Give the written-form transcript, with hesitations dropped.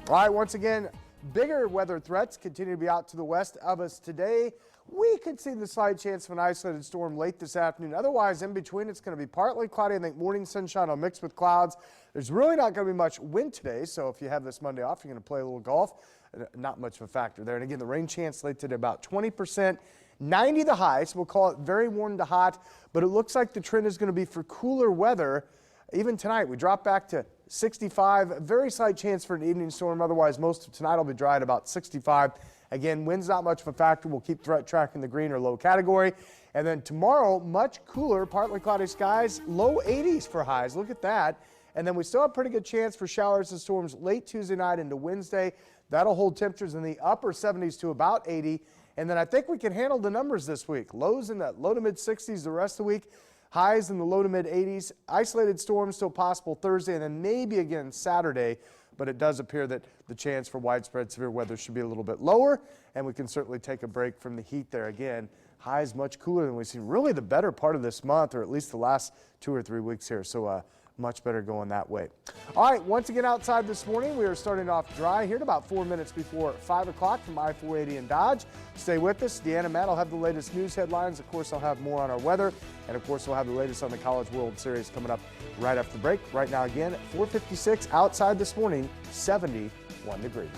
All right, once again, bigger weather threats continue to be out to the west of us today. We could see the slight chance of an isolated storm late this afternoon. Otherwise, in between, it's going to be partly cloudy. I think morning sunshine will mix with clouds. There's really not going to be much wind today, so if you have this Monday off, you're going to play a little golf. Not much of a factor there. And again, the rain chance late today about 20%. 90 the high, so we'll call it very warm to hot, but it looks like the trend is going to be for cooler weather. Even tonight, we drop back to 65. Very slight chance for an evening storm. Otherwise, most of tonight will be dry at about 65. Again, wind's not much of a factor. We'll keep threat tracking the green or low category. And then tomorrow, much cooler, partly cloudy skies, low 80s for highs. Look at that. And then we still have pretty good chance for showers and storms late Tuesday night into Wednesday. That'll hold temperatures in the upper 70s to about 80. And then I think we can handle the numbers this week. Lows in the low to mid 60s the rest of the week. Highs in the low to mid 80s. Isolated storms still possible Thursday and then maybe again Saturday. But it does appear that the chance for widespread severe weather should be a little bit lower. And we can certainly take a break from the heat there. Again, highs much cooler than we've seen really the better part of this month, or at least the last 2 or 3 weeks here. So much better going that way. All right, once again outside this morning, we are starting off dry here at about 4 minutes before 5 o'clock from I-480 in Dodge. Stay with us. Deanna, Matt, I'll have the latest news headlines. Of course, I'll have more on our weather. And, of course, we'll have the latest on the College World Series coming up right after the break. Right now, again, at 4:56 outside this morning, 71 degrees.